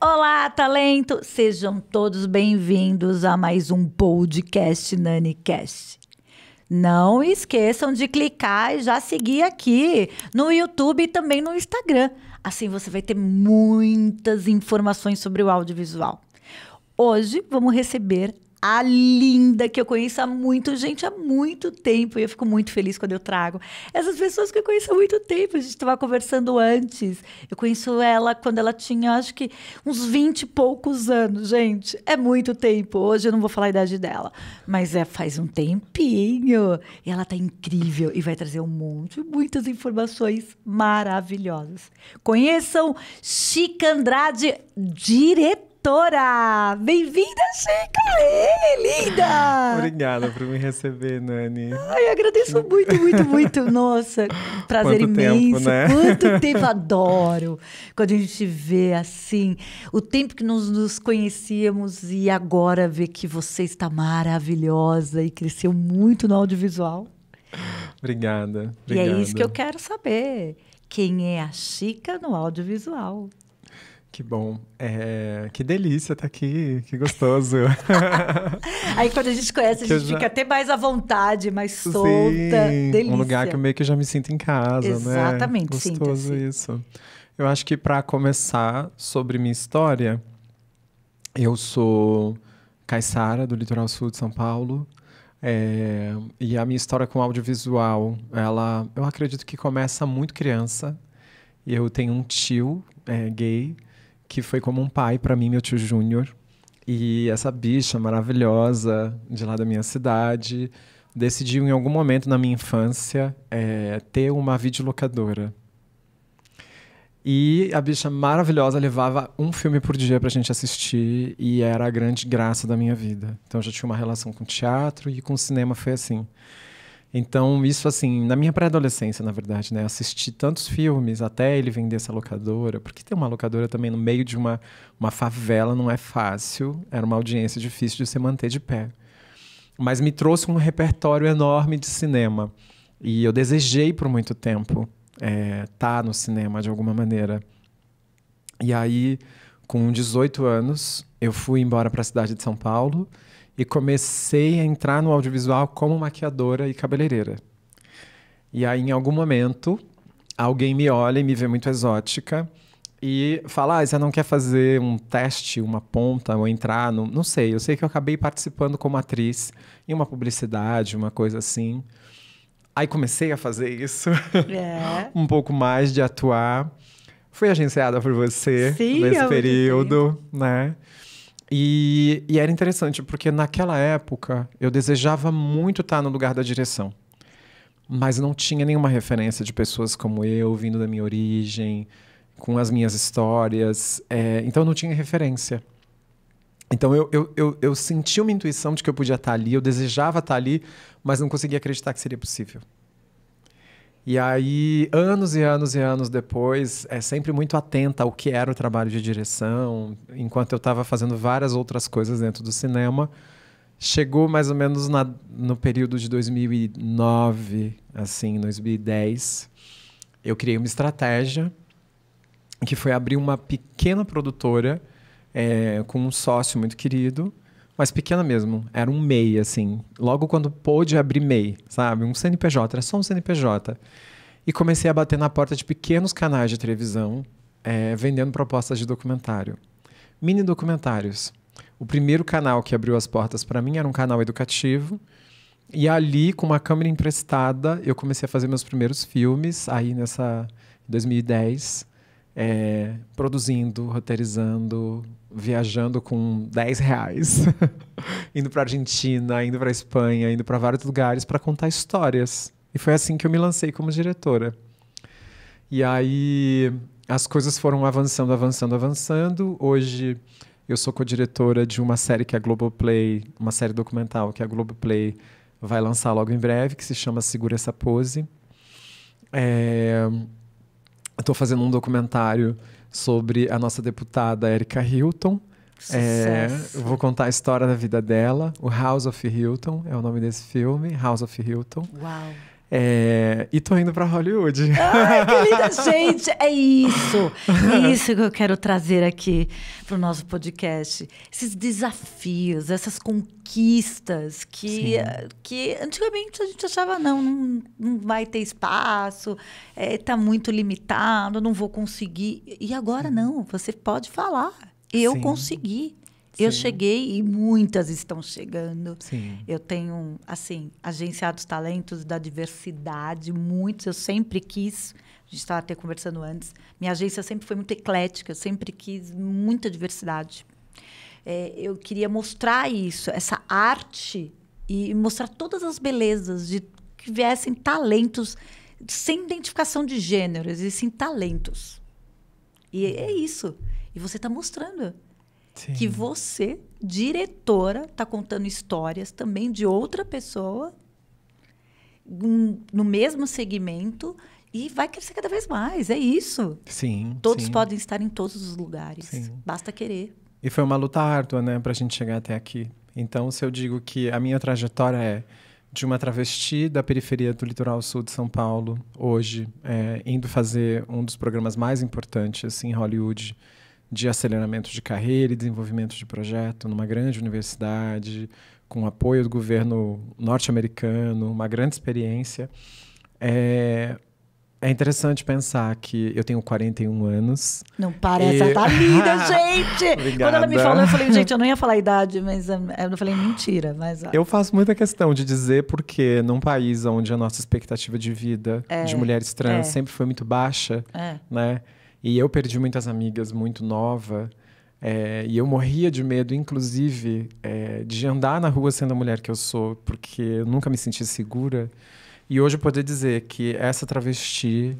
Olá, talento! Sejam todos bem-vindos a mais um podcast NaniCast. Não esqueçam de clicar e já seguir aqui no YouTube e também no Instagram. Assim você vai ter muitas informações sobre o audiovisual. Hoje vamos receber a Linda, que eu conheço há muito tempo. E eu fico muito feliz quando eu trago essas pessoas que eu conheço há muito tempo. A gente estava conversando antes. Eu conheço ela quando ela tinha, acho que, uns 20 e poucos anos, gente. É muito tempo. Hoje eu não vou falar a idade dela. Mas faz um tempinho. E ela tá incrível e vai trazer muitas informações maravilhosas. Conheçam Chica Andrade, diretora. Bem-vinda, Chica! Linda! Obrigada por me receber, Nani. Ai, agradeço muito. Nossa, prazer Quanto imenso. tempo, né? Quanto tempo, adoro. Quando a gente vê assim, o tempo que nós nos conhecíamos e agora ver que você está maravilhosa e cresceu muito no audiovisual. Obrigada. E é isso que eu quero saber. Quem é a Chica no audiovisual? Que bom. Que delícia estar aqui. Que gostoso. Aí quando a gente conhece, a gente fica até mais à vontade, mais solta. Sim, Delícia. um lugar que eu meio que já me sinto em casa, Exatamente, né? Gostoso sinta-se. isso. Eu acho que para começar sobre minha história, eu sou caiçara do litoral sul de São Paulo. E a minha história com audiovisual, eu acredito que começa muito criança. E eu tenho um tio gay, que foi como um pai para mim, meu tio Júnior. E essa bicha maravilhosa de lá da minha cidade decidiu em algum momento na minha infância ter uma videolocadora. E a bicha maravilhosa levava um filme por dia pra gente assistir e era a grande graça da minha vida. Então eu já tinha uma relação com teatro e com cinema foi assim. Então, isso assim, na minha pré-adolescência, na verdade, né? Assisti tantos filmes até ele vender essa locadora, porque ter uma locadora também no meio de uma favela não é fácil, era uma audiência difícil de se manter de pé. Mas me trouxe um repertório enorme de cinema. E eu desejei por muito tempo estar no cinema de alguma maneira. E aí, com 18 anos, eu fui embora para a cidade de São Paulo, e comecei a entrar no audiovisual como maquiadora e cabeleireira. E aí, em algum momento, alguém me olha e me vê muito exótica e fala, você não quer fazer um teste, uma ponta, ou entrar no... Não sei, eu sei que eu acabei participando como atriz em uma publicidade, uma coisa assim. Aí comecei a fazer isso, um pouco mais de atuar. Fui agenciada por você nesse período, né? E era interessante, porque naquela época eu desejava muito estar no lugar da direção. Mas não tinha nenhuma referência de pessoas como eu, vindo da minha origem, com as minhas histórias. Então não tinha referência. Então eu senti uma intuição de que eu podia estar ali, eu desejava estar ali, mas não conseguia acreditar que seria possível. E aí, anos e anos depois, sempre muito atenta ao que era o trabalho de direção, enquanto eu estava fazendo várias outras coisas dentro do cinema, chegou mais ou menos no período de 2009, assim, 2010, eu criei uma estratégia que foi abrir uma pequena produtora com um sócio muito querido, mas pequena mesmo, era um MEI, assim. Logo quando pôde abrir MEI, sabe? Um CNPJ, era só um CNPJ. E comecei a bater na porta de pequenos canais de televisão, vendendo propostas de documentário. Mini documentários. O primeiro canal que abriu as portas para mim era um canal educativo. E ali, com uma câmera emprestada, eu comecei a fazer meus primeiros filmes, aí em 2010, produzindo, roteirizando, viajando com R$10, indo para Argentina, indo para Espanha, indo para vários lugares para contar histórias. E foi assim que eu me lancei como diretora. E aí as coisas foram avançando. Hoje eu sou co-diretora de uma série que a Globoplay, uma série documental que a Globoplay vai lançar logo em breve, que se chama Segura Essa Pose. Estou fazendo um documentário sobre a nossa deputada Erika Hilton. Eu vou contar a história da vida dela. O House of Hilton é o nome desse filme, House of Hilton. Uau! E tô indo pra Hollywood. Ai, que linda! Gente, é isso. É isso que eu quero trazer aqui pro nosso podcast. Esses desafios, essas conquistas que antigamente a gente achava, não vai ter espaço, tá muito limitado, não vou conseguir. E agora não, você pode falar. Eu consegui. Eu cheguei e muitas estão chegando. Sim. Eu tenho, assim, agenciados talentos da diversidade, muitos. Eu sempre quis, a gente estava até conversando antes, minha agência sempre foi muito eclética, eu sempre quis muita diversidade. Eu queria mostrar isso, essa arte, e mostrar todas as belezas, de que viessem talentos, sem identificação de gênero, existem talentos. E é isso. E você está mostrando. Sim. Que você, diretora, está contando histórias também de outra pessoa no mesmo segmento e vai crescer cada vez mais. É isso. Sim. Todos podem estar em todos os lugares. Sim. Basta querer. E foi uma luta árdua, né, pra gente chegar até aqui. Então, se eu digo que a minha trajetória é de uma travesti da periferia do litoral sul de São Paulo, hoje, indo fazer um dos programas mais importantes em Hollywood, de aceleramento de carreira e desenvolvimento de projeto numa grande universidade, com apoio do governo norte-americano, uma grande experiência. É interessante pensar que eu tenho 41 anos. Não parece, tá linda, gente! Obrigada. Quando ela me falou, eu falei, gente, eu não ia falar a idade, mas eu não falei mentira. Mas, eu faço muita questão de dizer porque num país onde a nossa expectativa de vida de mulheres trans sempre foi muito baixa, né? E eu perdi muitas amigas muito nova. E eu morria de medo, inclusive, de andar na rua sendo a mulher que eu sou, porque eu nunca me senti segura. E hoje eu poder dizer que essa travesti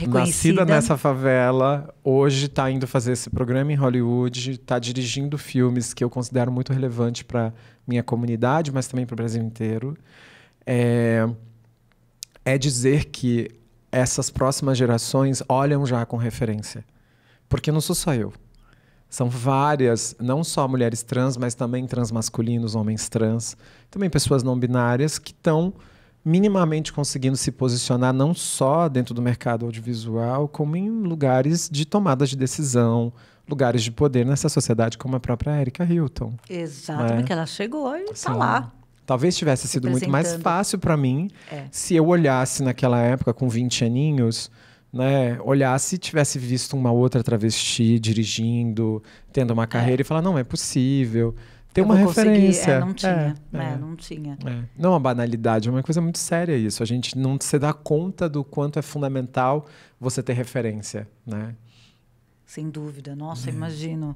nascida nessa favela, hoje está indo fazer esse programa em Hollywood, está dirigindo filmes que eu considero muito relevante para minha comunidade, mas também para o Brasil inteiro. Dizer que essas próximas gerações olham já com referência. Porque não sou só eu. São várias, não só mulheres trans, mas também transmasculinos, homens trans, também pessoas não binárias que estão minimamente conseguindo se posicionar não só dentro do mercado audiovisual, como em lugares de tomada de decisão, lugares de poder nessa sociedade, como a própria Erika Hilton. Exatamente, que ela chegou e está lá. Talvez tivesse sido muito mais fácil para mim se eu olhasse naquela época com 20 aninhos, né, olhasse e tivesse visto uma outra travesti dirigindo, tendo uma carreira e falar, não, é possível. Ter uma referência. Não tinha. Não tinha. Não é uma banalidade, é uma coisa muito séria isso. A gente não se dá conta do quanto é fundamental você ter referência, né? Sem dúvida. Nossa, imagino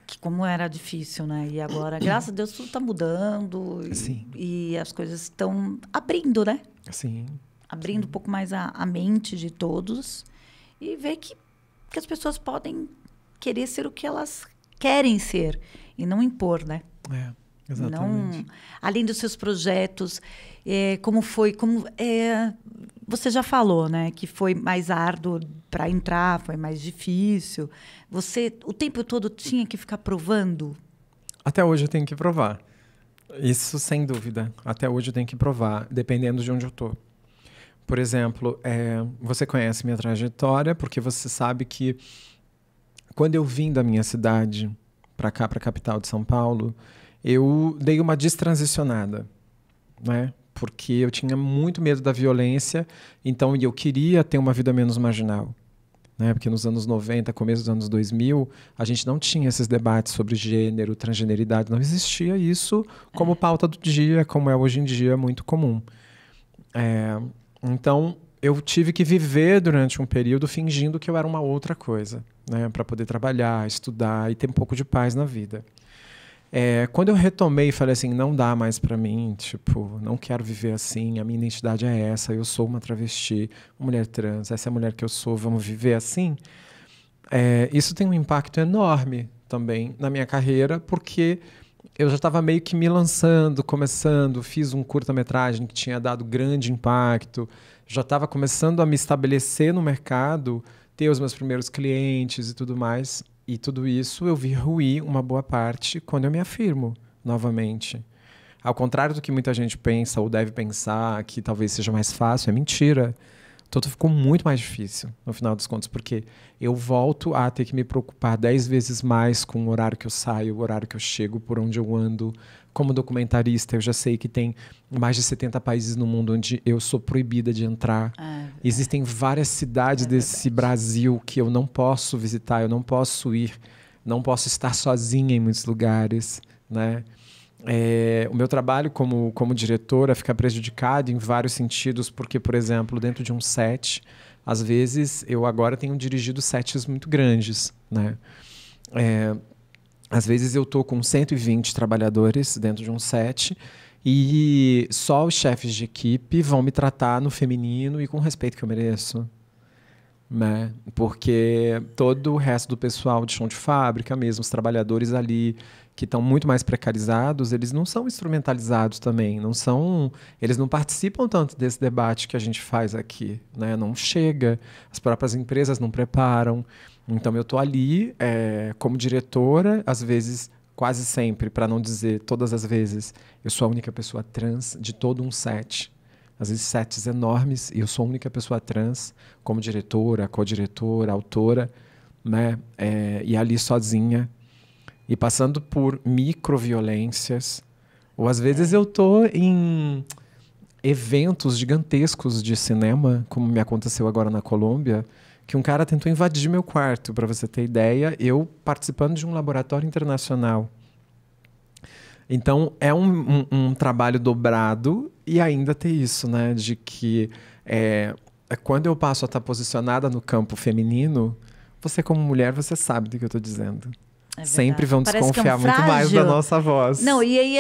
que como era difícil, né? E agora, graças a Deus, tudo está mudando. E as coisas estão abrindo, né? Sim. Abrindo um pouco mais a mente de todos e ver que as pessoas podem querer ser o que elas querem ser e não impor, né? Exatamente. Além dos seus projetos, como foi, você já falou, né, que foi mais árduo para entrar, foi mais difícil. Você o tempo todo tinha que ficar provando? Até hoje eu tenho que provar. Isso sem dúvida. Até hoje eu tenho que provar, dependendo de onde eu tô. Por exemplo, você conhece minha trajetória porque você sabe que quando eu vim da minha cidade para cá, para a capital de São Paulo, eu dei uma destransicionada, né? Porque eu tinha muito medo da violência, então eu queria ter uma vida menos marginal, né? Porque nos anos 90, começo dos anos 2000, a gente não tinha esses debates sobre gênero, transgeneridade, não existia isso como pauta do dia, como é hoje em dia muito comum. Então, eu tive que viver durante um período fingindo que eu era uma outra coisa, né, para poder trabalhar, estudar e ter um pouco de paz na vida. Quando eu retomei e falei assim, não dá mais para mim, tipo, não quero viver assim, a minha identidade é essa, eu sou uma travesti, uma mulher trans, essa é a mulher que eu sou, vamos viver assim. Isso tem um impacto enorme também na minha carreira, porque eu já estava meio que me lançando, começando, fiz um curta-metragem que tinha dado grande impacto, já estava começando a me estabelecer no mercado, ter os meus primeiros clientes e tudo mais. E tudo isso eu vi ruir uma boa parte quando eu me afirmo novamente. Ao contrário do que muita gente pensa ou deve pensar, que talvez seja mais fácil, é mentira. Tudo ficou muito mais difícil, no final dos contos, porque eu volto a ter que me preocupar 10 vezes mais com o horário que eu saio, o horário que eu chego, por onde eu ando. Como documentarista, eu já sei que tem mais de 70 países no mundo onde eu sou proibida de entrar. Existem várias cidades desse Brasil que eu não posso visitar, eu não posso ir, não posso estar sozinha em muitos lugares, né? O meu trabalho como diretora fica prejudicado em vários sentidos, porque, por exemplo, dentro de um set, às vezes eu agora tenho dirigido sets muito grandes, né? Às vezes eu estou com 120 trabalhadores dentro de um set e só os chefes de equipe vão me tratar no feminino e com o respeito que eu mereço, né? Porque todo o resto do pessoal de chão de fábrica, mesmo os trabalhadores ali que estão muito mais precarizados, eles não são instrumentalizados também, eles não participam tanto desse debate que a gente faz aqui, né? Não chega, as próprias empresas não preparam. Então eu estou ali como diretora, às vezes, quase sempre, para não dizer todas as vezes, eu sou a única pessoa trans de todo um set. Às vezes sets enormes e eu sou a única pessoa trans como diretora, co-diretora, autora, né? E ali sozinha e passando por microviolências. Ou às vezes eu tô em eventos gigantescos de cinema, como me aconteceu agora na Colômbia, que um cara tentou invadir meu quarto, para você ter ideia, eu participando de um laboratório internacional. Então, é um trabalho dobrado e ainda ter isso, né? De que quando eu passo a estar posicionada no campo feminino, você como mulher, você sabe do que eu estou dizendo. Sempre vão desconfiar muito mais da nossa voz. Não, e aí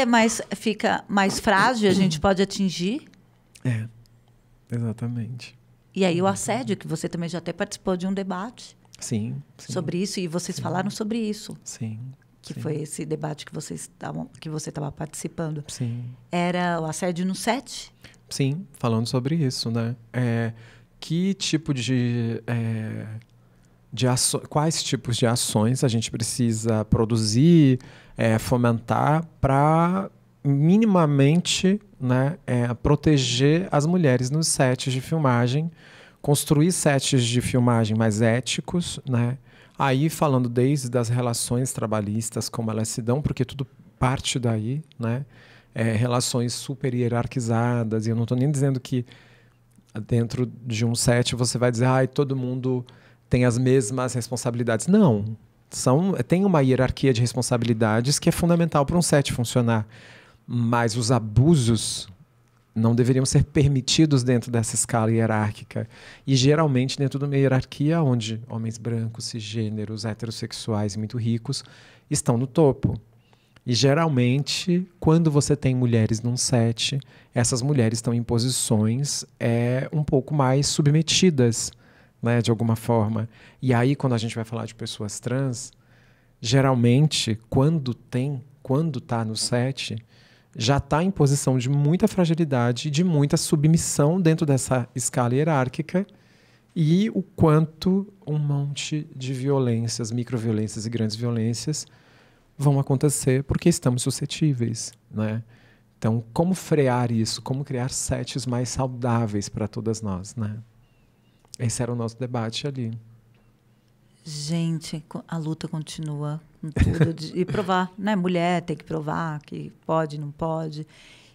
fica mais frágil, a gente pode atingir. Exatamente. E aí o assédio, que você também já até participou de um debate sobre isso, e vocês falaram sobre isso. Sim. Que foi esse debate que você estava participando. Sim. Era o assédio no set? Sim, falando sobre isso, né? Que tipo quais tipos de ações a gente precisa produzir, fomentar para minimamente, né, proteger as mulheres nos sets de filmagem, construir sets de filmagem mais éticos, né? Aí falando desde das relações trabalhistas, como elas se dão, porque tudo parte daí, né? Relações super hierarquizadas, e eu não estou nem dizendo que dentro de um set você vai dizer, todo mundo tem as mesmas responsabilidades. Não. Tem uma hierarquia de responsabilidades que é fundamental para um set funcionar. Mas os abusos não deveriam ser permitidos dentro dessa escala hierárquica. E, geralmente, dentro de uma hierarquia onde homens brancos, cisgêneros, heterossexuais e muito ricos estão no topo. E, geralmente, quando você tem mulheres num set, essas mulheres estão em posições um pouco mais submetidas, né, de alguma forma. E aí, quando a gente vai falar de pessoas trans, geralmente, quando está no set, já está em posição de muita fragilidade, de muita submissão dentro dessa escala hierárquica, e o quanto um monte de violências, microviolências e grandes violências vão acontecer porque estamos suscetíveis, né? Então, como frear isso? Como criar sets mais saudáveis para todas nós, né? Esse era o nosso debate ali. Gente, a luta continua com tudo. E provar, né? Mulher tem que provar que pode, não pode.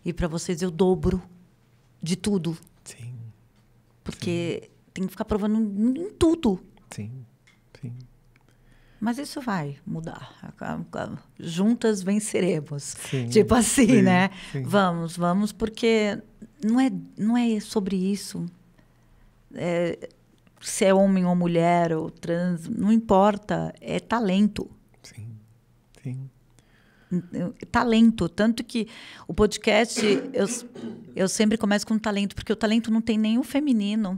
E para vocês eu dobro de tudo. Sim. Porque tem que ficar provando em tudo. Sim, sim. Mas isso vai mudar. Juntas venceremos. Sim, tipo assim, sim, né? Sim. Vamos, porque não é sobre isso. Se é homem ou mulher ou trans, não importa, é talento. Sim, sim. Talento, tanto que o podcast, eu sempre começo com talento, porque o talento não tem nem o feminino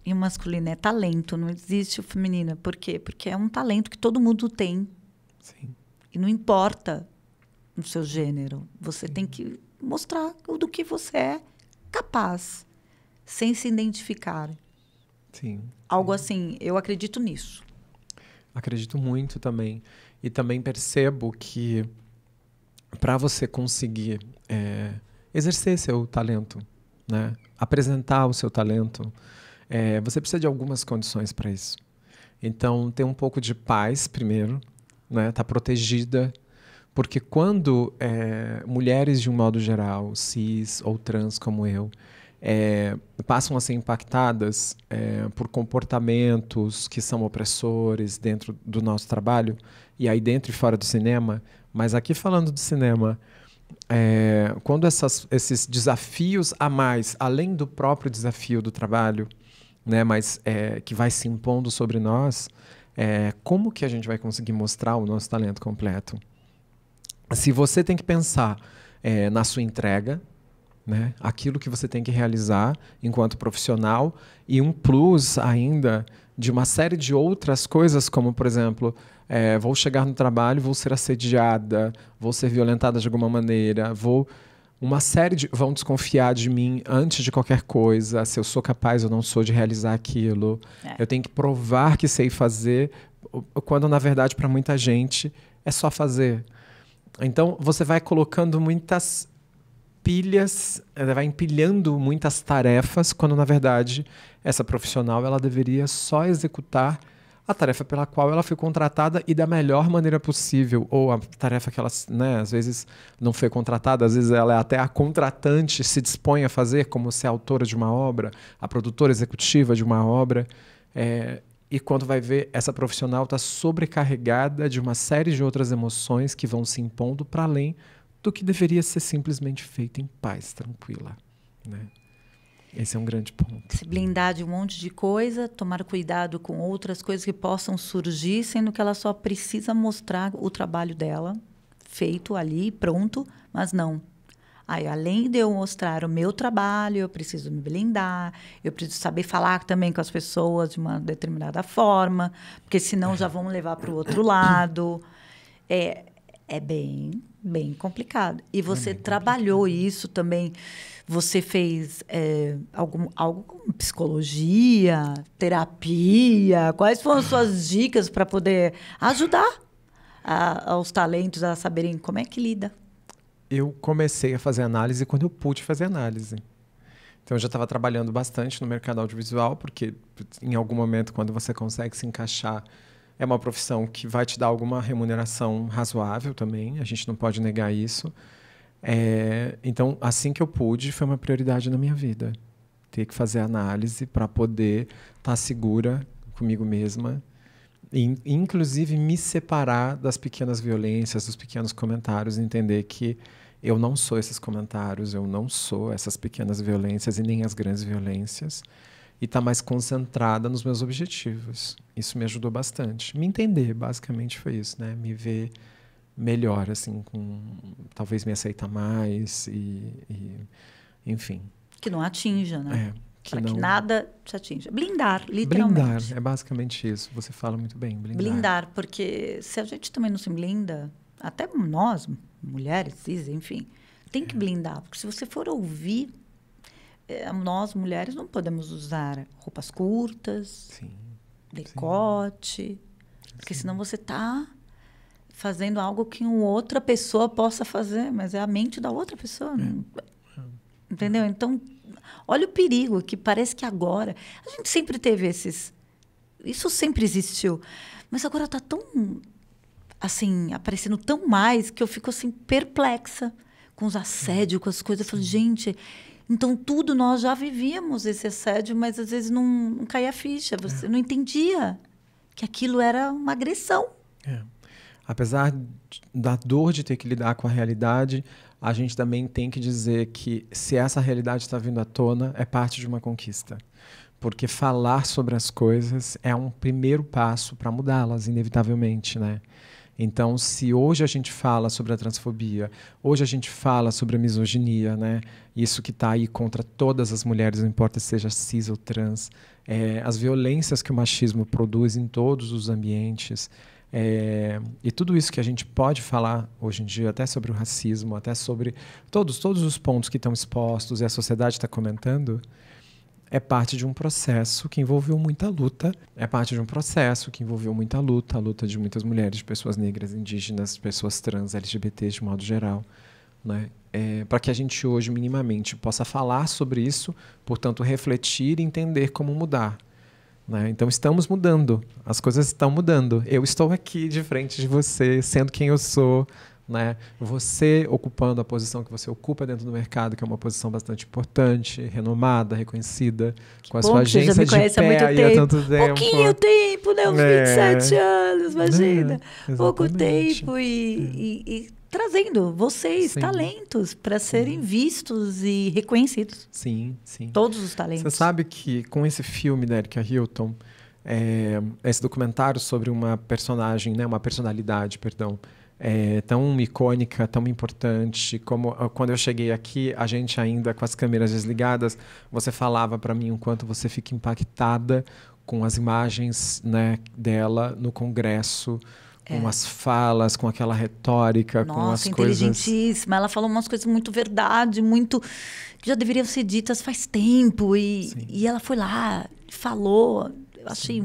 e o masculino, é talento, não existe o feminino. Por quê? Porque é um talento que todo mundo tem. Sim. E não importa o seu gênero, você tem que mostrar do que você é capaz, sem se identificar. Sim. Algo assim, eu acredito nisso. Acredito muito também. E também percebo que para você conseguir exercer seu talento, né? Apresentar o seu talento, você precisa de algumas condições para isso. Então, ter um pouco de paz primeiro, né? Tá protegida, porque quando mulheres, de um modo geral, cis ou trans como eu, passam a ser impactadas por comportamentos que são opressores dentro do nosso trabalho, e aí dentro e fora do cinema, mas aqui falando do cinema, quando esses desafios a mais, além do próprio desafio do trabalho, né, mas que vai se impondo sobre nós, como que a gente vai conseguir mostrar o nosso talento completo? Se você tem que pensar na sua entrega, né, aquilo que você tem que realizar enquanto profissional, e um plus ainda de uma série de outras coisas, como, por exemplo, vou chegar no trabalho, vou ser assediada, vou ser violentada de alguma maneira, vão desconfiar de mim antes de qualquer coisa, se eu sou capaz ou não sou de realizar aquilo. Eu tenho que provar que sei fazer, quando, na verdade, para muita gente, é só fazer. Então, você vai colocando muitas pilhas, ela vai empilhando muitas tarefas, quando, na verdade, essa profissional ela deveria só executar a tarefa pela qual ela foi contratada e da melhor maneira possível. Ou a tarefa que ela, né, às vezes não foi contratada, às vezes ela é até a contratante se dispõe a fazer, como ser a autora de uma obra, a produtora executiva de uma obra. E quando vai ver, essa profissional está sobrecarregada de uma série de outras emoções que vão se impondo para além do que deveria ser simplesmente feito em paz, tranquila, né? Esse é um grande ponto. Se blindar de um monte de coisa, tomar cuidado com outras coisas que possam surgir, sendo que ela só precisa mostrar o trabalho dela, feito ali, pronto, mas não. Aí, além de eu mostrar o meu trabalho, eu preciso me blindar, eu preciso saber falar também com as pessoas de uma determinada forma, porque senão já vão levar para o outro lado. É bem complicado. E você trabalhou isso também. Você fez algo com psicologia, terapia? Quais foram as suas dicas para poder ajudar aos talentos a saberem como é que lida? Eu comecei a fazer análise quando eu pude fazer análise. Então, eu já estava trabalhando bastante no mercado audiovisual, porque em algum momento, quando você consegue se encaixar, é uma profissão que vai te dar alguma remuneração razoável também, a gente não pode negar isso. Então, assim que eu pude, foi uma prioridade na minha vida. Ter que fazer análise para poder estar segura comigo mesma, e, inclusive, me separar das pequenas violências, dos pequenos comentários, e entender que eu não sou esses comentários, eu não sou essas pequenas violências e nem as grandes violências, e estar mais concentrada nos meus objetivos. Isso me ajudou bastante. Me entender, basicamente, foi isso, né? Me ver melhor, assim, talvez me aceitar mais enfim. Que não atinja, né? Que nada te atinja. Blindar, literalmente. Blindar, é basicamente isso. Você fala muito bem, blindar. Blindar, porque se a gente também não se blinda, até nós, mulheres, cis, enfim, tem que blindar. Porque se você for ouvir, nós, mulheres, não podemos usar roupas curtas, decote, porque senão você está fazendo algo que uma outra pessoa possa fazer, mas é a mente da outra pessoa. Entendeu? Então, olha o perigo, que parece que agora... A gente sempre teve esses... Isso sempre existiu. Mas agora está tão... Assim, aparecendo tão mais que eu fico, assim, perplexa com os assédios, com as coisas. Eu falo, gente... Então, tudo nós já vivíamos esse assédio, mas às vezes não caía a ficha. Você não entendia que aquilo era uma agressão. Apesar da dor de ter que lidar com a realidade, a gente também tem que dizer que se essa realidade está vindo à tona, é parte de uma conquista. Porque falar sobre as coisas é um primeiro passo para mudá-las, inevitavelmente, né? Então, se hoje a gente fala sobre a transfobia, hoje a gente fala sobre a misoginia, né? Isso que está aí contra todas as mulheres, não importa se seja cis ou trans, as violências que o machismo produz em todos os ambientes, e tudo isso que a gente pode falar hoje em dia, até sobre o racismo, até sobre todos os pontos que estão expostos e a sociedade está comentando, é parte de um processo que envolveu muita luta. É parte de um processo que envolveu muita luta, a luta de muitas mulheres, de pessoas negras, indígenas, pessoas trans, LGBTs de modo geral, né? Para que a gente hoje, minimamente, possa falar sobre isso, portanto, refletir e entender como mudar. Né? Então, estamos mudando. As coisas estão mudando. Eu estou aqui de frente de você, sendo quem eu sou. Né? Você ocupando a posição que você ocupa dentro do mercado, que é uma posição bastante importante, renomada, reconhecida, com a sua agência de pé aí há tanto tempo. Pouquinho tempo, né? Uns 27 anos, imagina. Pouco tempo e trazendo vocês, talentos, para serem vistos e reconhecidos. Sim, sim. Todos os talentos. Você sabe que com esse filme da Erika Hilton, esse documentário sobre uma personagem, né, uma personalidade, perdão, tão icônica, tão importante, como quando eu cheguei aqui, a gente ainda com as câmeras desligadas, você falava para mim o quanto você fica impactada com as imagens, né, dela no Congresso, com as falas, com aquela retórica, com as coisas... inteligentíssima. Ela falou umas coisas muito verdade, muito... que já deveriam ser ditas faz tempo. E ela foi lá, falou. Eu achei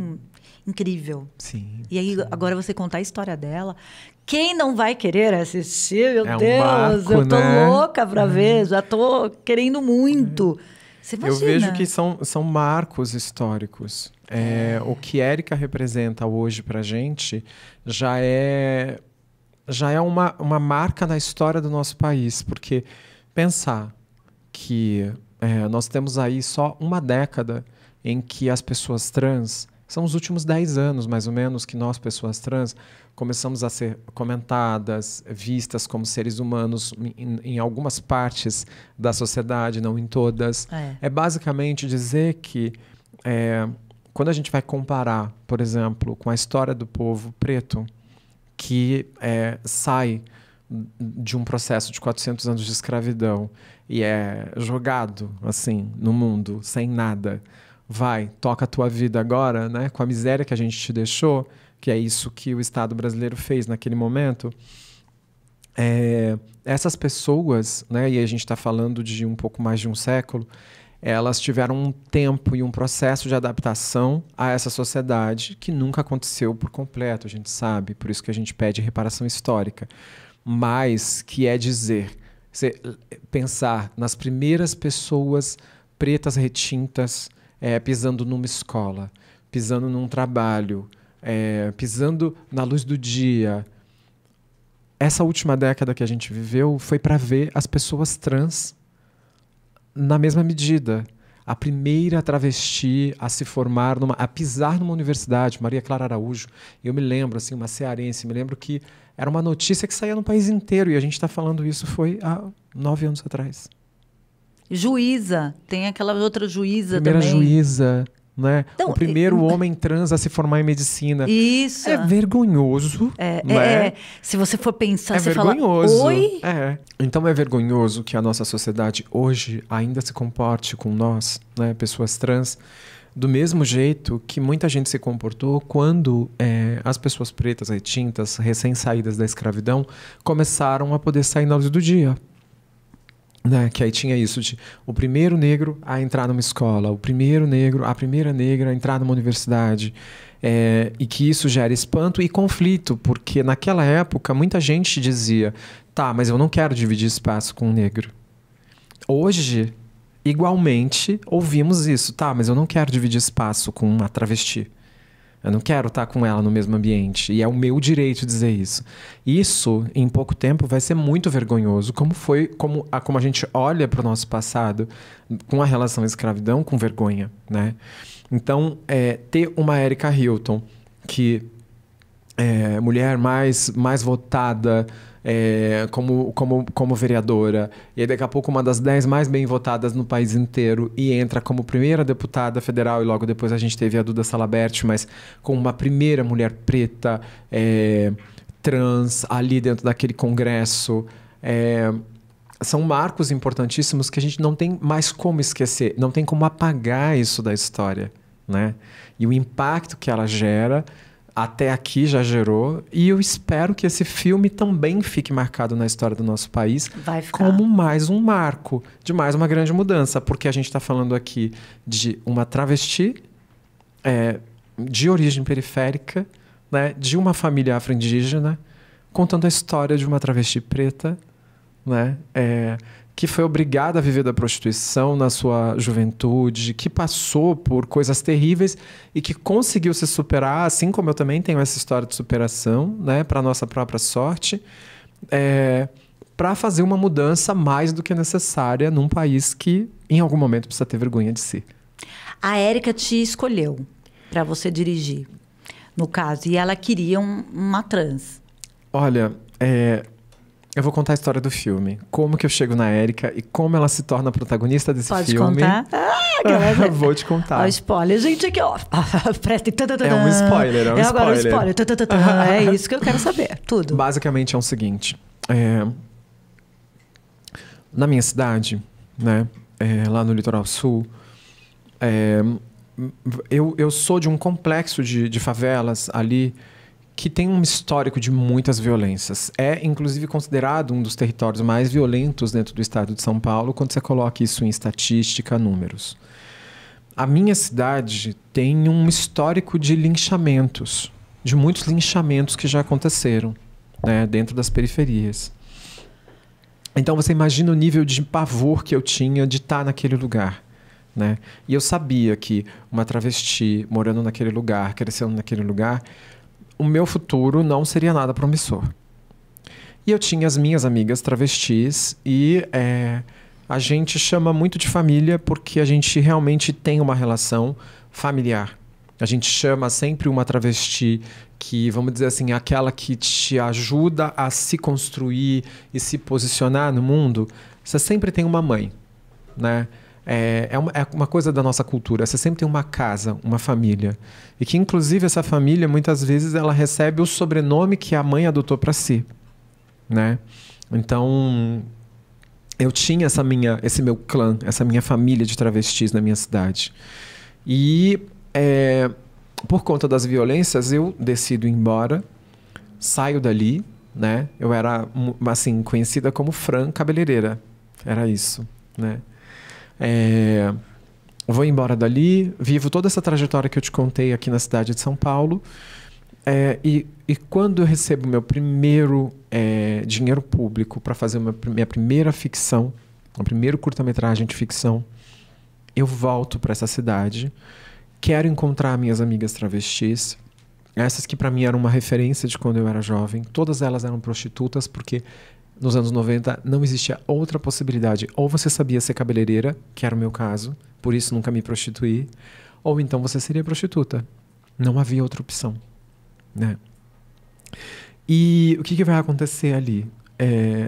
incrível. Sim. E aí, agora você contar a história dela... Quem não vai querer assistir? Meu Deus, um marco, eu tô né? louca pra ver, já tô querendo muito. Você imagina? Eu vejo que são marcos históricos. O que Erika representa hoje pra gente já é uma marca na história do nosso país. Porque pensar que nós temos aí só uma década em que as pessoas trans... São os últimos 10 anos, mais ou menos, que nós, pessoas trans, começamos a ser comentadas, vistas como seres humanos em algumas partes da sociedade, não em todas. É basicamente dizer que, quando a gente vai comparar, por exemplo, com a história do povo preto, que sai de um processo de 400 anos de escravidão e é jogado assim no mundo, sem nada... Vai, toca a tua vida agora, né? Com a miséria que a gente te deixou, que é isso que o Estado brasileiro fez naquele momento. Essas pessoas, né? E a gente está falando de um pouco mais de um século, elas tiveram um tempo e um processo de adaptação a essa sociedade que nunca aconteceu por completo, a gente sabe, por isso que a gente pede reparação histórica. Mas que é dizer, pensar nas primeiras pessoas pretas retintas, pisando numa escola, pisando num trabalho, pisando na luz do dia. Essa última década que a gente viveu foi para ver as pessoas trans na mesma medida. A primeira travesti a se formar, a pisar numa universidade, Maria Clara Araújo. Eu me lembro, assim, uma cearense, me lembro que era uma notícia que saía no país inteiro, e a gente está falando isso foi há 9 anos atrás. Juíza, tem aquela outra juíza Primeira também. Juíza, né? Então, o primeiro homem trans a se formar em medicina. Isso. É vergonhoso. Né? Se você for pensar, você vergonhoso. Fala, oi? Então é vergonhoso que a nossa sociedade hoje ainda se comporte com nós, né, pessoas trans, do mesmo jeito que muita gente se comportou quando as pessoas pretas, retintas, recém-saídas da escravidão, começaram a poder sair na luz do dia. Né? Que aí tinha isso de o primeiro negro a entrar numa escola, o primeiro negro, a primeira negra a entrar numa universidade, e que isso gera espanto e conflito, porque naquela época muita gente dizia, tá, mas eu não quero dividir espaço com um negro. Hoje, igualmente, ouvimos isso, tá, mas eu não quero dividir espaço com uma travesti. Eu não quero estar com ela no mesmo ambiente. E é o meu direito dizer isso. Isso, em pouco tempo, vai ser muito vergonhoso. Como a gente olha para o nosso passado com a relação à escravidão, com vergonha. Né? Então, ter uma Erika Hilton, que é mulher mais votada como vereadora, e aí daqui a pouco uma das 10 mais bem votadas no país inteiro, e entra como primeira deputada federal, e logo depois a gente teve a Duda Salabert, mas com uma primeira mulher preta trans ali dentro daquele congresso. São marcos importantíssimos que a gente não tem mais como esquecer, não tem como apagar isso da história. Né? E o impacto que ela gera até aqui já gerou. E eu espero que esse filme também fique marcado na história do nosso país como mais um marco, de mais uma grande mudança. Porque a gente está falando aqui de uma travesti de origem periférica, né, de uma família afro-indígena, contando a história de uma travesti preta, né, que foi obrigada a viver da prostituição na sua juventude, que passou por coisas terríveis e que conseguiu se superar, assim como eu também tenho essa história de superação, né, para a nossa própria sorte, para fazer uma mudança mais do que necessária num país que, em algum momento, precisa ter vergonha de si. A Érica te escolheu para você dirigir, no caso, e ela queria uma trans. Olha, eu vou contar a história do filme. Como que eu chego na Érica e como ela se torna a protagonista desse filme. Pode contar? Vou te contar. Ó, spoiler, gente, aqui, ó. Presta. É um spoiler, Agora um spoiler. É isso que eu quero saber, tudo. Basicamente é o seguinte. Na minha cidade, né, lá no Litoral Sul, eu sou de um complexo de favelas ali que tem um histórico de muitas violências. É, inclusive, considerado um dos territórios mais violentos dentro do estado de São Paulo, quando você coloca isso em estatística, números. A minha cidade tem um histórico de linchamentos, de muitos linchamentos que já aconteceram, né, dentro das periferias. Então, você imagina o nível de pavor que eu tinha de estar naquele lugar. Né? E eu sabia que uma travesti morando naquele lugar, crescendo naquele lugar, o meu futuro não seria nada promissor. E eu tinha as minhas amigas travestis e a gente chama muito de família porque a gente realmente tem uma relação familiar. A gente chama sempre uma travesti que, vamos dizer assim, é aquela que te ajuda a se construir e se posicionar no mundo. Você sempre tem uma mãe, né? É uma coisa da nossa cultura. Você sempre tem uma casa, uma família. E que, inclusive, essa família, muitas vezes, ela recebe o sobrenome que a mãe adotou para si. Né? Então, eu tinha esse meu clã, essa minha família de travestis na minha cidade. E, por conta das violências, eu decido ir embora, saio dali. Né? Eu era, assim, conhecida como Fran Cabeleireira. Era isso, né? Vou embora dali, vivo toda essa trajetória que eu te contei aqui na cidade de São Paulo. E quando eu recebo meu primeiro dinheiro público para fazer minha primeira ficção, o primeiro curta-metragem de ficção, eu volto para essa cidade, quero encontrar minhas amigas travestis, essas que para mim eram uma referência de quando eu era jovem. Todas elas eram prostitutas porque nos anos 90 não existia outra possibilidade. Ou você sabia ser cabeleireira, que era o meu caso, por isso nunca me prostituí, ou então você seria prostituta. Não havia outra opção. Né? E o que vai acontecer ali?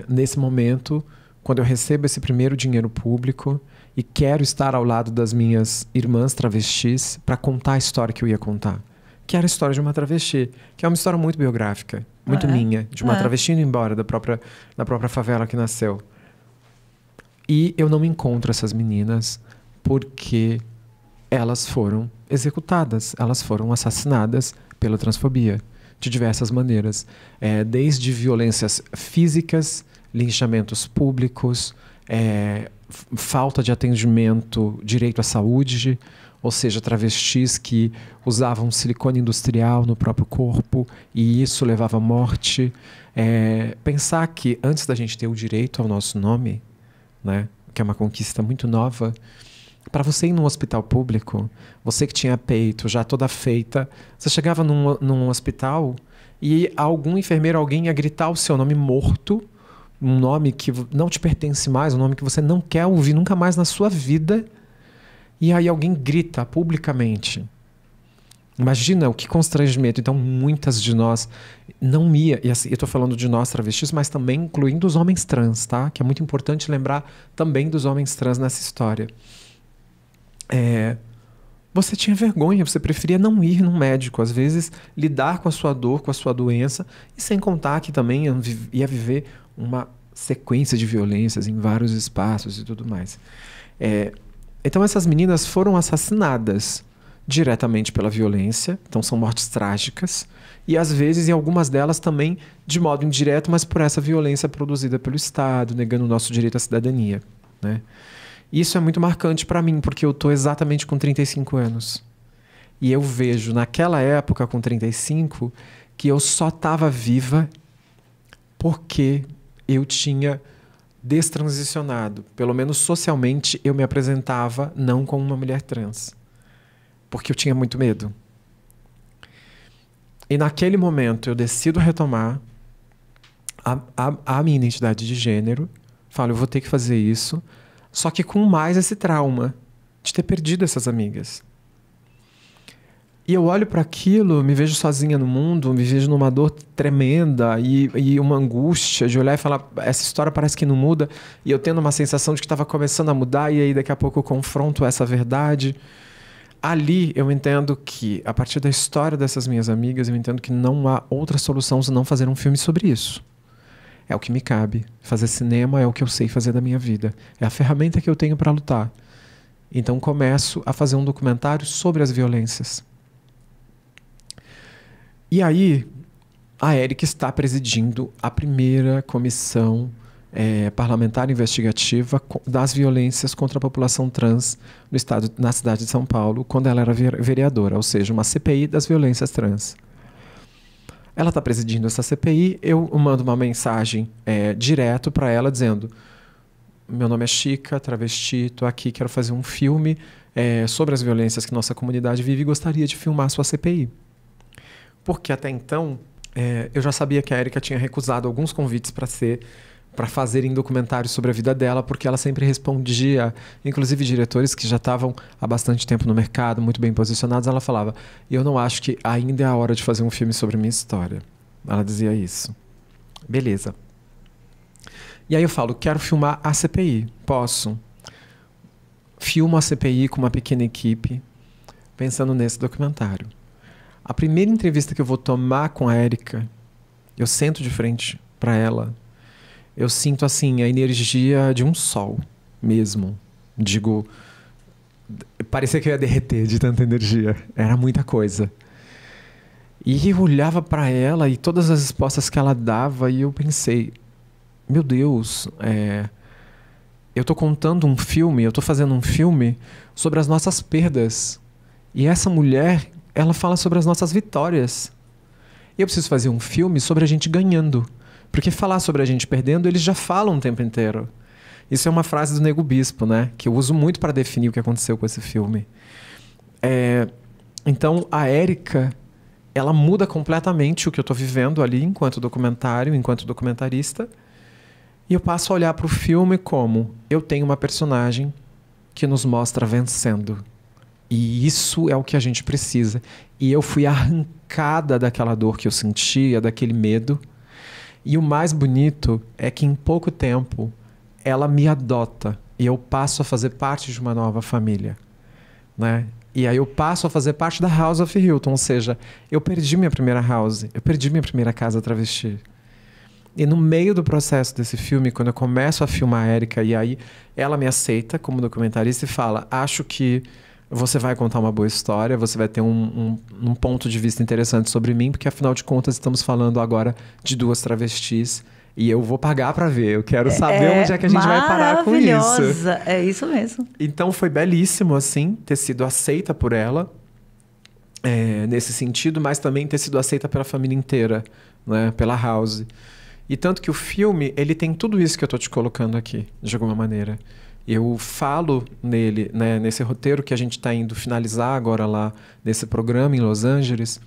Nesse momento, quando eu recebo esse primeiro dinheiro público e quero estar ao lado das minhas irmãs travestis para contar a história que eu ia contar. Que era a história de uma travesti, que é uma história muito biográfica, muito minha, de uma travesti indo embora da própria favela que nasceu. E eu não encontro essas meninas porque elas foram executadas, elas foram assassinadas pela transfobia, de diversas maneiras. Desde violências físicas, linchamentos públicos, falta de atendimento, direito à saúde, ou seja, travestis que usavam silicone industrial no próprio corpo e isso levava à morte. Pensar que antes da gente ter o direito ao nosso nome, né, que é uma conquista muito nova, para você ir num hospital público, você que tinha peito já toda feita, você chegava num hospital e algum enfermeiro, alguém ia gritar o seu nome morto, um nome que não te pertence mais, um nome que você não quer ouvir nunca mais na sua vida. E aí alguém grita publicamente. Imagina o que constrangimento. Então, muitas de nós não ia... E assim, eu estou falando de nós travestis, mas também incluindo os homens trans, tá? Que é muito importante lembrar também dos homens trans nessa história. Você tinha vergonha, você preferia não ir num médico. Às vezes, lidar com a sua dor, com a sua doença. E sem contar que também ia viver uma sequência de violências em vários espaços e tudo mais. Então, essas meninas foram assassinadas diretamente pela violência, então são mortes trágicas, e às vezes, em algumas delas também, de modo indireto, mas por essa violência produzida pelo Estado, negando o nosso direito à cidadania, né? Isso é muito marcante para mim, porque eu estou exatamente com 35 anos. E eu vejo, naquela época, com 35, que eu só estava viva porque eu tinha destransicionado. Pelo menos socialmente, eu me apresentava não como uma mulher trans. Porque eu tinha muito medo. E naquele momento, eu decido retomar a minha identidade de gênero. Falo, eu vou ter que fazer isso. Só que com mais esse trauma de ter perdido essas amigas. E eu olho para aquilo, me vejo sozinha no mundo, me vejo numa dor tremenda e uma angústia de olhar e falar, essa história parece que não muda, e eu tendo uma sensação de que estava começando a mudar, e aí daqui a pouco eu confronto essa verdade. Ali eu entendo que, a partir da história dessas minhas amigas, eu entendo que não há outra solução senão fazer um filme sobre isso. É o que me cabe. Fazer cinema é o que eu sei fazer da minha vida. É a ferramenta que eu tenho para lutar. Então começo a fazer um documentário sobre as violências. E aí, a Érica está presidindo a primeira comissão parlamentar investigativa das violências contra a população trans no estado, na cidade de São Paulo, quando ela era vereadora, ou seja, uma CPI das violências trans. Ela está presidindo essa CPI, eu mando uma mensagem direto para ela dizendo: meu nome é Chica, travesti, estou aqui, quero fazer um filme sobre as violências que nossa comunidade vive e gostaria de filmar a sua CPI. Porque até então, eu já sabia que a Érica tinha recusado alguns convites para fazerem documentários sobre a vida dela, porque ela sempre respondia, inclusive diretores que já estavam há bastante tempo no mercado, muito bem posicionados, ela falava, eu não acho que ainda é a hora de fazer um filme sobre minha história. Ela dizia isso. Beleza. E aí eu falo, quero filmar a CPI. Posso. Filmo a CPI com uma pequena equipe, pensando nesse documentário. A primeira entrevista que eu vou tomar com a Érica, eu sento de frente para ela, eu sinto assim a energia de um sol mesmo. Digo, parecia que eu ia derreter de tanta energia. Era muita coisa. E eu olhava para ela e todas as respostas que ela dava e eu pensei, meu Deus, eu estou contando um filme, eu estou fazendo um filme sobre as nossas perdas. E essa mulher, ela fala sobre as nossas vitórias. E eu preciso fazer um filme sobre a gente ganhando. Porque falar sobre a gente perdendo, eles já falam o tempo inteiro. Isso é uma frase do Nego Bispo, né? Que eu uso muito para definir o que aconteceu com esse filme. Então, a Érica, ela muda completamente o que eu estou vivendo ali enquanto documentário, enquanto documentarista. E eu passo a olhar para o filme como eu tenho uma personagem que nos mostra vencendo. E isso é o que a gente precisa. E eu fui arrancada daquela dor que eu sentia, daquele medo. E o mais bonito é que em pouco tempo ela me adota e eu passo a fazer parte de uma nova família, né? E aí eu passo a fazer parte da House of Hilton, ou seja, eu perdi minha primeira house, eu perdi minha primeira casa travesti. E no meio do processo desse filme, quando eu começo a filmar a Érica, e aí ela me aceita como documentarista e fala, acho que você vai contar uma boa história, você vai ter um ponto de vista interessante sobre mim, porque afinal de contas estamos falando agora de duas travestis e eu vou pagar para ver, eu quero saber onde é que a gente vai parar com isso. Maravilhosa, é isso mesmo. Então foi belíssimo, assim, ter sido aceita por ela, nesse sentido, mas também ter sido aceita pela família inteira, né, pela House. E tanto que o filme, ele tem tudo isso que eu tô te colocando aqui, de alguma maneira. Eu falo nele, né, nesse roteiro que a gente está indo finalizar agora lá nesse programa em Los Angeles,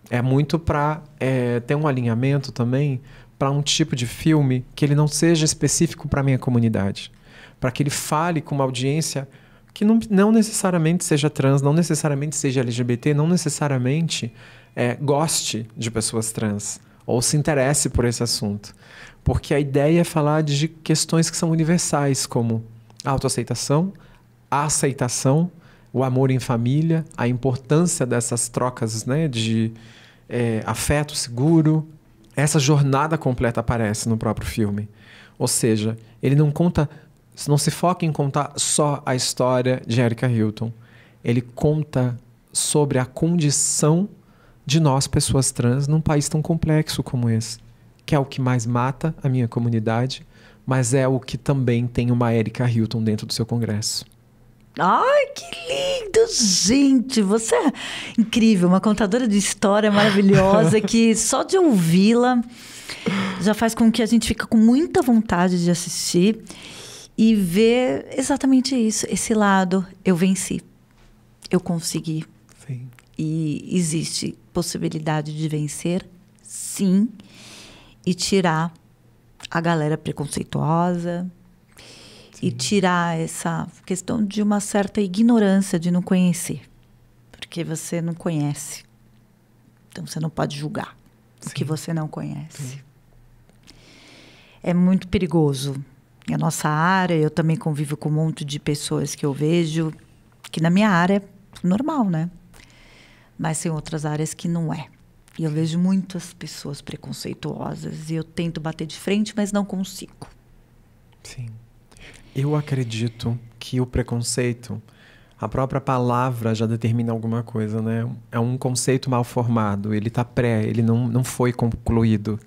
é muito para ter um alinhamento também para um tipo de filme que ele não seja específico para a minha comunidade. Para que ele fale com uma audiência que não necessariamente seja trans, não necessariamente seja LGBT, não necessariamente goste de pessoas trans ou se interesse por esse assunto. Porque a ideia é falar de questões que são universais, como a autoaceitação, a aceitação, o amor em família, a importância dessas trocas, né, de afeto seguro. Essa jornada completa aparece no próprio filme. Ou seja, ele não se foca em contar só a história de Érica Hilton. Ele conta sobre a condição de nós, pessoas trans, num país tão complexo como esse, que é o que mais mata a minha comunidade, mas é o que também tem uma Erika Hilton dentro do seu congresso. Ai, que lindo, gente! Você é incrível, uma contadora de história maravilhosa que só de ouvi-la já faz com que a gente fique com muita vontade de assistir e ver exatamente isso, esse lado. Eu venci, eu consegui. Sim. E existe possibilidade de vencer, sim, e tirar a galera preconceituosa, e tirar essa questão de uma certa ignorância de não conhecer. Porque você não conhece. Então, você não pode julgar o que você não conhece. Sim. É muito perigoso. Na nossa área, eu também convivo com um monte de pessoas que eu vejo, que na minha área é normal, né? Mas tem outras áreas que não é. E eu vejo muitas pessoas preconceituosas e eu tento bater de frente, mas não consigo. Sim. Eu acredito que o preconceito, a própria palavra já determina alguma coisa, né? É um conceito mal formado, ele está ele não foi concluído.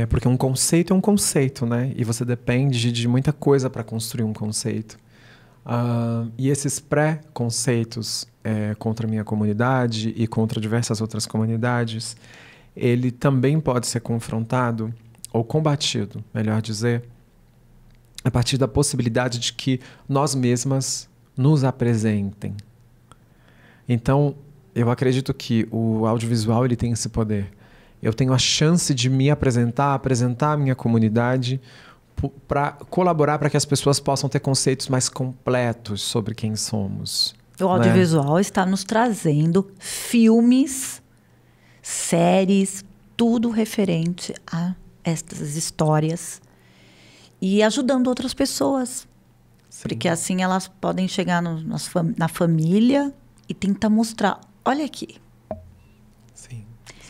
Porque um conceito é um conceito, né? E você depende de muita coisa para construir um conceito. E esses pré-conceitos contra a minha comunidade e contra diversas outras comunidades, ele também pode ser confrontado, ou combatido, melhor dizer, a partir da possibilidade de que nós mesmas nos apresentem. Então, eu acredito que o audiovisual ele tem esse poder. Eu tenho a chance de me apresentar a minha comunidade para colaborar para que as pessoas possam ter conceitos mais completos sobre quem somos. O audiovisual está nos trazendo filmes, séries, tudo referente a estas histórias e ajudando outras pessoas. Sim. Porque assim elas podem chegar na família e tentar mostrar, olha aqui. Sim.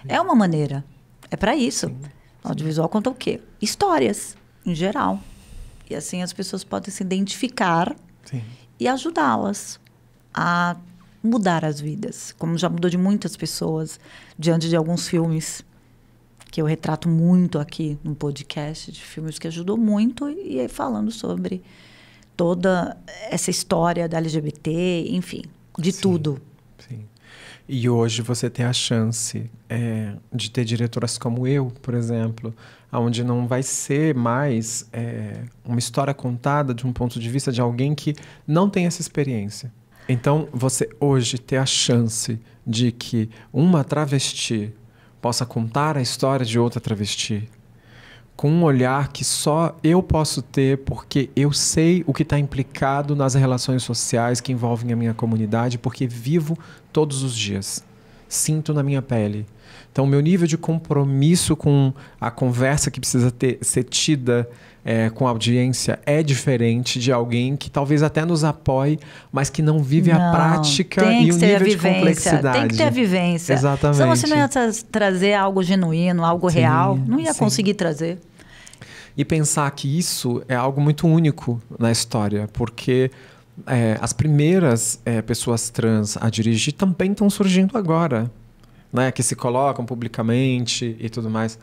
É uma maneira, é para isso. Sim. O audiovisual conta o quê? Histórias, em geral. E assim as pessoas podem se identificar e ajudá-las a mudar as vidas. Como já mudou de muitas pessoas diante de alguns filmes que eu retrato muito aqui no podcast, de filmes que ajudou muito e falando sobre toda essa história da LGBT, enfim, de tudo. Sim. E hoje você tem a chance de ter diretoras como eu, por exemplo, onde não vai ser mais uma história contada de um ponto de vista de alguém que não tem essa experiência. Então, você hoje ter a chance de que uma travesti possa contar a história de outra travesti com um olhar que só eu posso ter porque eu sei o que está implicado nas relações sociais que envolvem a minha comunidade, porque vivo todos os dias, sinto na minha pele. Então, o meu nível de compromisso com a conversa que precisa ser tida com a audiência é diferente de alguém que talvez até nos apoie, mas que não vive a prática e o nível de complexidade. Tem que ter a vivência. Exatamente. Senão você não ia trazer algo genuíno, algo real. Não ia conseguir trazer. E pensar que isso é algo muito único na história, porque as primeiras pessoas trans a dirigir também estão surgindo agora, né? Que se colocam publicamente e tudo mais.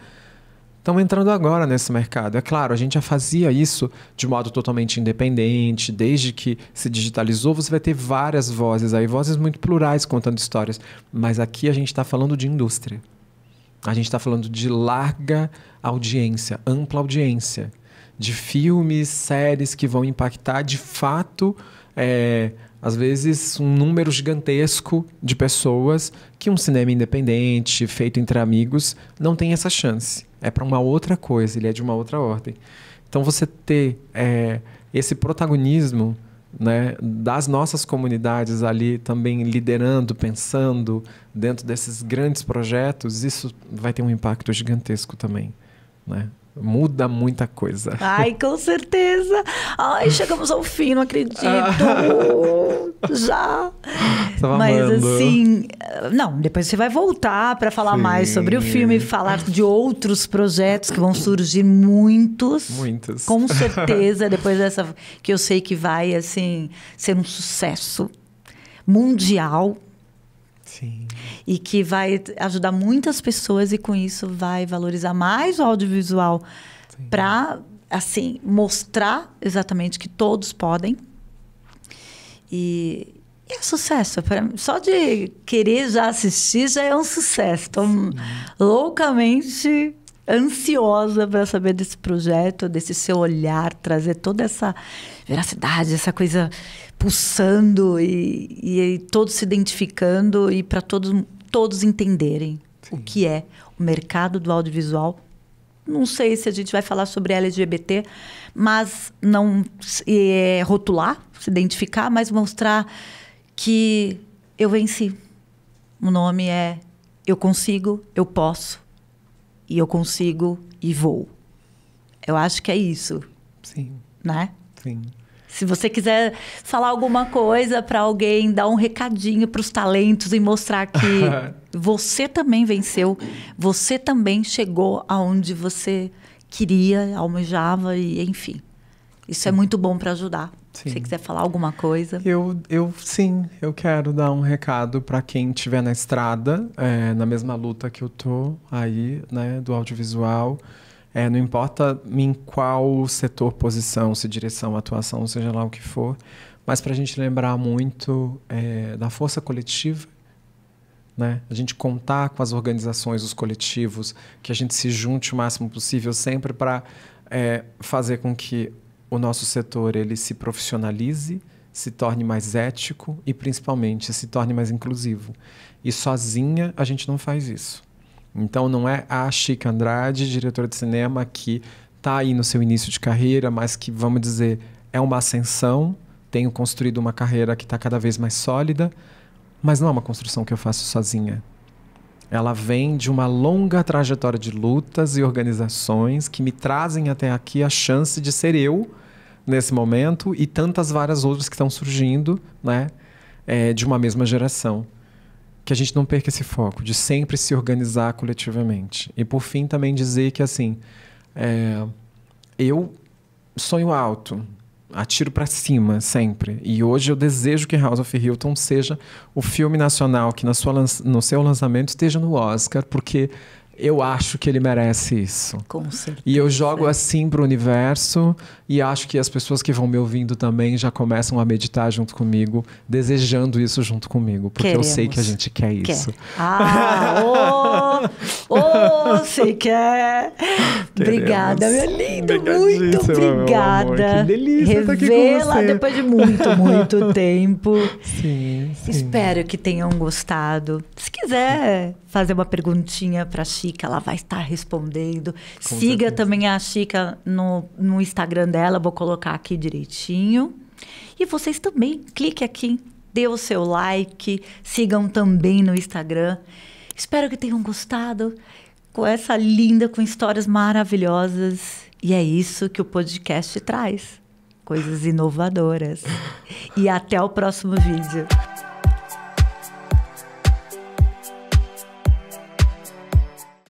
Estão entrando agora nesse mercado. É claro, a gente já fazia isso de modo totalmente independente. Desde que se digitalizou, você vai ter várias vozes aí, vozes muito plurais contando histórias. Mas aqui a gente está falando de indústria. A gente está falando de larga audiência, ampla audiência. De filmes, séries que vão impactar, de fato, às vezes, um número gigantesco de pessoas que um cinema independente, feito entre amigos, não tem essa chance. É para uma outra coisa, ele é de uma outra ordem. Então, você ter esse protagonismo, né, das nossas comunidades ali também liderando, pensando dentro desses grandes projetos, isso vai ter um impacto gigantesco também, né? Muda muita coisa. Ai, com certeza. Ai, chegamos ao fim, não acredito. Já. Mas assim, não, depois você vai voltar para falar mais sobre o filme, falar de outros projetos que vão surgir, muitos. Com certeza, depois dessa que eu sei que vai assim ser um sucesso mundial. Sim. E que vai ajudar muitas pessoas e com isso vai valorizar mais o audiovisual para, assim, mostrar exatamente que todos podem. E é sucesso. Só de querer já assistir já é um sucesso. Estou loucamente ansiosa para saber desse projeto, desse seu olhar, trazer toda essa veracidade, essa coisa pulsando e todos se identificando e para todos entenderem o que é o mercado do audiovisual. Não sei se a gente vai falar sobre LGBT, mas não rotular, se identificar, mas mostrar que eu venci. O nome é Eu Consigo, Eu Posso, e eu consigo e vou. Eu acho que é isso. Sim. Né? Sim. Se você quiser falar alguma coisa para alguém, dar um recadinho para os talentos e mostrar que você também venceu, você também chegou aonde você queria, almejava e enfim. Isso é muito bom para ajudar. Sim. Se você quiser falar alguma coisa. Eu quero dar um recado para quem estiver na estrada, na mesma luta que eu tô aí, né, do audiovisual. Não importa em qual setor, posição, se direção, atuação, seja lá o que for, mas para a gente lembrar muito da força coletiva, né? A gente contar com as organizações, os coletivos, que a gente se junte o máximo possível sempre para fazer com que o nosso setor ele se profissionalize, se torne mais ético e, principalmente, se torne mais inclusivo. E sozinha a gente não faz isso. Então, não é a Chica Andrade, diretora de cinema, que está aí no seu início de carreira, mas que, vamos dizer, é uma ascensão, tenho construído uma carreira que está cada vez mais sólida, mas não é uma construção que eu faço sozinha. Ela vem de uma longa trajetória de lutas e organizações que me trazem até aqui a chance de ser eu, nesse momento, e tantas várias outras que estão surgindo, né, de uma mesma geração. Que a gente não perca esse foco de sempre se organizar coletivamente. E, por fim, também dizer que, assim, eu sonho alto, atiro para cima sempre. E hoje eu desejo que House of Hilton seja o filme nacional que no seu lançamento esteja no Oscar, porque eu acho que ele merece isso. Com certeza. E eu jogo assim pro universo e acho que as pessoas que vão me ouvindo também já começam a meditar junto comigo, desejando isso junto comigo. Porque eu sei que a gente quer isso. Você quer. Obrigada, meu lindo. Muito obrigada. Que delícia estar aqui com você. Depois de muito, muito tempo. Sim. Espero que tenham gostado. Se quiser fazer uma perguntinha para a Chica, ela vai estar respondendo. Siga também a Chica no Instagram dela, vou colocar aqui direitinho. E vocês também, clique aqui, dê o seu like, sigam também no Instagram. Espero que tenham gostado com essa linda, com histórias maravilhosas. E é isso que o podcast traz. Coisas inovadoras. E até o próximo vídeo.